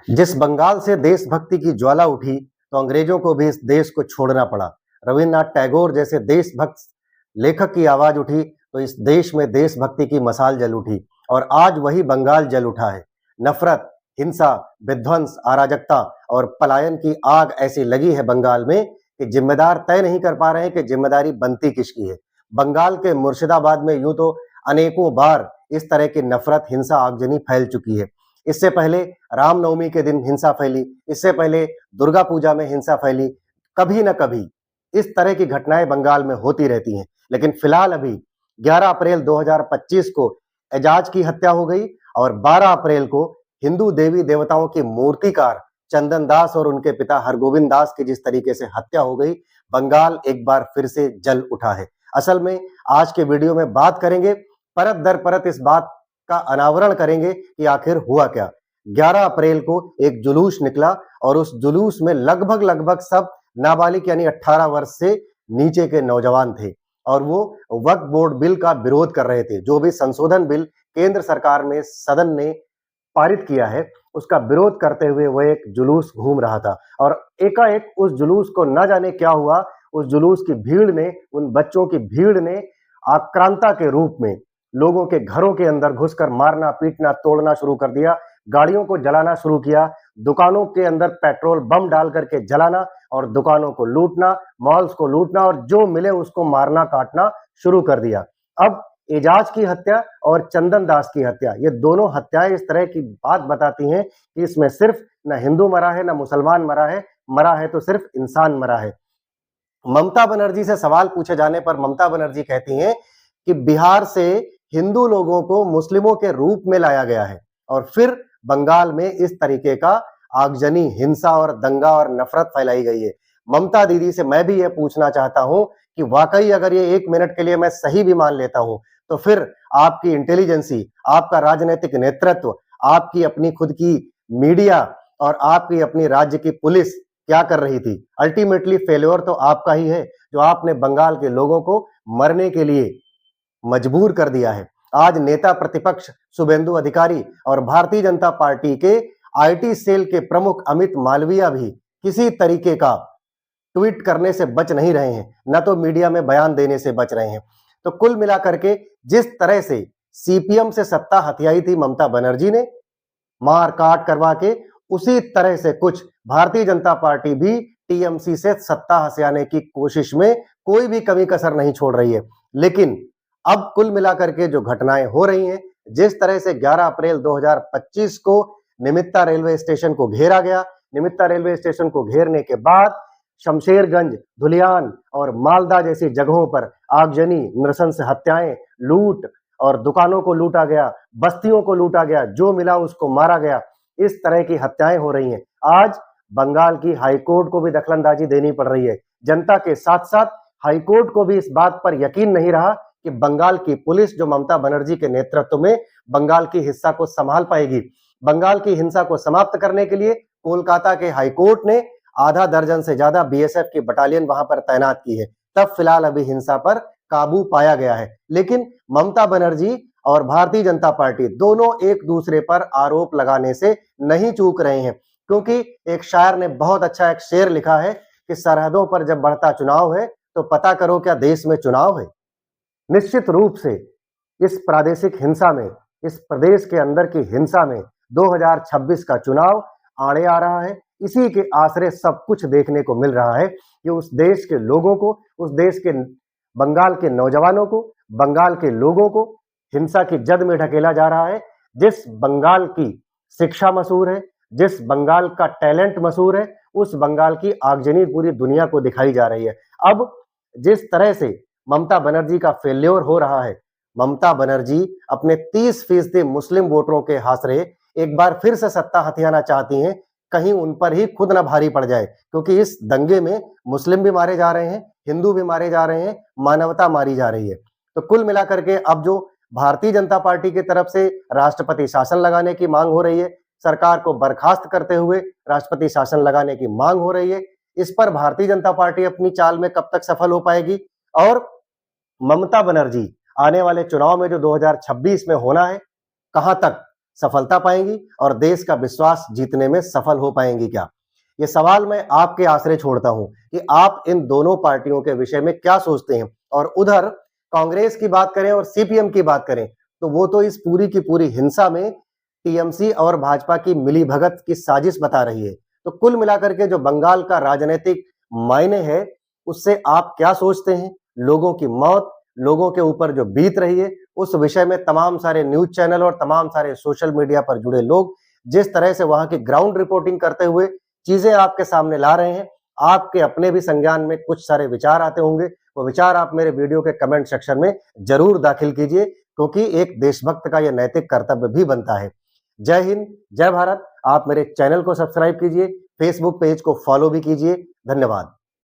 जिस बंगाल से देशभक्ति की ज्वाला उठी, तो अंग्रेजों को भी इस देश को छोड़ना पड़ा। रविन्द्रनाथ टैगोर जैसे देशभक्त लेखक की आवाज उठी, तो इस देश में देशभक्ति की मशाल जल उठी और आज वही बंगाल जल उठा है। नफरत, हिंसा, विध्वंस, अराजकता और पलायन की आग ऐसी लगी है बंगाल में कि जिम्मेदार तय नहीं कर पा रहे हैं कि जिम्मेदारी बनती किसकी है। बंगाल के मुर्शिदाबाद में यूं तो अनेकों बार इस तरह की नफरत, हिंसा, आगजनी फैल चुकी है। इससे पहले रामनवमी के दिन हिंसा फैली, इससे पहले दुर्गा पूजा में हिंसा फैली। कभी न कभी इस तरह की घटनाएं बंगाल में होती रहती हैं, लेकिन फिलहाल अभी 11 अप्रैल 2025 को एजाज की हत्या हो गई और 12 अप्रैल को हिंदू देवी देवताओं की मूर्तिकार चंदन दास और उनके पिता हरगोविंद दास की जिस तरीके से हत्या हो गई, बंगाल एक बार फिर से जल उठा है। असल में आज के वीडियो में बात करेंगे, परत दर परत इस बात का अनावरण करेंगे कि आखिर हुआ क्या। 11 अप्रैल को एक जुलूस निकला और उस जुलूस में लगभग सब नाबालिग यानी 18 वर्ष से नीचे के नौजवान थे और वो वक्फ बोर्ड बिल का विरोध कर रहे थे। जो भी संशोधन बिल केंद्र सरकार में सदन ने पारित किया है, उसका विरोध करते हुए वो एक जुलूस घूम रहा था और एकाएक उस जुलूस को न जाने क्या हुआ, उस जुलूस की भीड़ ने, उन बच्चों की भीड़ ने आक्रांता के रूप में लोगों के घरों के अंदर घुसकर मारना, पीटना, तोड़ना शुरू कर दिया, गाड़ियों को जलाना शुरू किया, दुकानों के अंदर पेट्रोल बम डाल करके जलाना और दुकानों को लूटना, मॉल्स को लूटना और जो मिले उसको मारना, काटना शुरू कर दिया। अब एजाज की हत्या और चंदन दास की हत्या, ये दोनों हत्याएं इस तरह की बात बताती हैं कि इसमें सिर्फ न हिंदू मरा है, न मुसलमान मरा है तो सिर्फ इंसान मरा है। ममता बनर्जी से सवाल पूछे जाने पर ममता बनर्जी कहती हैं कि बिहार से हिंदू लोगों को मुस्लिमों के रूप में लाया गया है और फिर बंगाल में इस तरीके का आगजनी, हिंसा और दंगा और नफरत फैलाई गई है। ममता दीदी से मैं भी यह पूछना चाहता हूं कि वाकई अगर ये 1 मिनट के लिए मैं सही भी मान लेता हूं, तो फिर आपकी इंटेलिजेंसी, आपका राजनीतिक नेतृत्व, आपकी अपनी खुद की मीडिया और आपकी अपनी राज्य की पुलिस क्या कर रही थी? अल्टीमेटली फेल्योर तो आपका ही है, जो आपने बंगाल के लोगों को मरने के लिए मजबूर कर दिया है। आज नेता प्रतिपक्ष शुभेंदु अधिकारी और भारतीय जनता पार्टी के आईटी सेल के प्रमुख अमित मालविया भी किसी तरीके का ट्वीट करने से बच नहीं रहे हैं, न तो मीडिया में बयान देने से बच रहे हैं। तो कुल मिलाकर के जिस तरह से सीपीएम से सत्ता हथियाई थी ममता बनर्जी ने, मार काट करवा के, उसी तरह से कुछ भारतीय जनता पार्टी भी टीएमसी से सत्ता हथियाने की कोशिश में कोई भी कमी कसर नहीं छोड़ रही है। लेकिन अब कुल मिलाकर के जो घटनाएं हो रही हैं, जिस तरह से 11 अप्रैल 2025 को निमित्ता रेलवे स्टेशन को घेरा गया, निमित्ता रेलवे स्टेशन को घेरने के बाद शमशेरगंज, धुलियान और मालदा जैसी जगहों पर आगजनी, नृशंस हत्याएं, लूट और दुकानों को लूटा गया, बस्तियों को लूटा गया, जो मिला उसको मारा गया, इस तरह की हत्याएं हो रही हैं। आज बंगाल की हाईकोर्ट को भी दखलंदाजी देनी पड़ रही है। जनता के साथ साथ हाईकोर्ट को भी इस बात पर यकीन नहीं रहा कि बंगाल की पुलिस, जो ममता बनर्जी के नेतृत्व में बंगाल की हिंसा को संभाल पाएगी। बंगाल की हिंसा को समाप्त करने के लिए कोलकाता के हाईकोर्ट ने आधा दर्जन से ज्यादा बीएसएफ की बटालियन वहां पर तैनात की है। तब फिलहाल अभी हिंसा पर काबू पाया गया है। लेकिन ममता बनर्जी और भारतीय जनता पार्टी दोनों एक दूसरे पर आरोप लगाने से नहीं चूक रहे हैं, क्योंकि एक शायर ने बहुत अच्छा एक शेर लिखा है कि सरहदों पर जब बढ़ता चुनाव है तो पता करो क्या देश में चुनाव है। निश्चित रूप से इस प्रादेशिक हिंसा में, इस प्रदेश के अंदर की हिंसा में 2026 का चुनाव आड़े आ रहा है। इसी के आसरे सब कुछ देखने को मिल रहा है कि उस देश के लोगों को, उस देश के बंगाल के नौजवानों को, बंगाल के लोगों को हिंसा की जद में ढकेला जा रहा है। जिस बंगाल की शिक्षा मशहूर है, जिस बंगाल का टैलेंट मशहूर है, उस बंगाल की आगजनी पूरी दुनिया को दिखाई जा रही है। अब जिस तरह से ममता बनर्जी का फेल्योर हो रहा है, ममता बनर्जी अपने 30% मुस्लिम वोटरों के हासरे एक बार फिर से सत्ता हथियाना चाहती हैं। कहीं उन पर ही खुद न भारी पड़ जाए, क्योंकि इस दंगे में मुस्लिम भी मारे जा रहे हैं, हिंदू भी मारे जा रहे हैं, मानवता मारी जा रही है। तो कुल मिलाकर के अब जो भारतीय जनता पार्टी की तरफ से राष्ट्रपति शासन लगाने की मांग हो रही है, सरकार को बर्खास्त करते हुए राष्ट्रपति शासन लगाने की मांग हो रही है, इस पर भारतीय जनता पार्टी अपनी चाल में कब तक सफल हो पाएगी और ममता बनर्जी आने वाले चुनाव में जो 2026 में होना है, कहां तक सफलता पाएंगी और देश का विश्वास जीतने में सफल हो पाएंगी क्या? ये सवाल मैं आपके आसरे छोड़ता हूं कि आप इन दोनों पार्टियों के विषय में क्या सोचते हैं। और उधर कांग्रेस की बात करें और सीपीएम की बात करें तो वो तो इस पूरी की पूरी हिंसा में टीएमसी और भाजपा की मिलीभगत की साजिश बता रही है। तो कुल मिलाकर के जो बंगाल का राजनीतिक मायने है उससे आप क्या सोचते हैं? लोगों की मौत, लोगों के ऊपर जो बीत रही है, उस विषय में तमाम सारे न्यूज चैनल और तमाम सारे सोशल मीडिया पर जुड़े लोग जिस तरह से वहां की ग्राउंड रिपोर्टिंग करते हुए चीजें आपके सामने ला रहे हैं, आपके अपने भी संज्ञान में कुछ सारे विचार आते होंगे। वो विचार आप मेरे वीडियो के कमेंट सेक्शन में जरूर दाखिल कीजिए, क्योंकि एक देशभक्त का यह नैतिक कर्तव्य भी बनता है। जय हिंद, जय भारत। आप मेरे चैनल को सब्सक्राइब कीजिए, फेसबुक पेज को फॉलो भी कीजिए। धन्यवाद।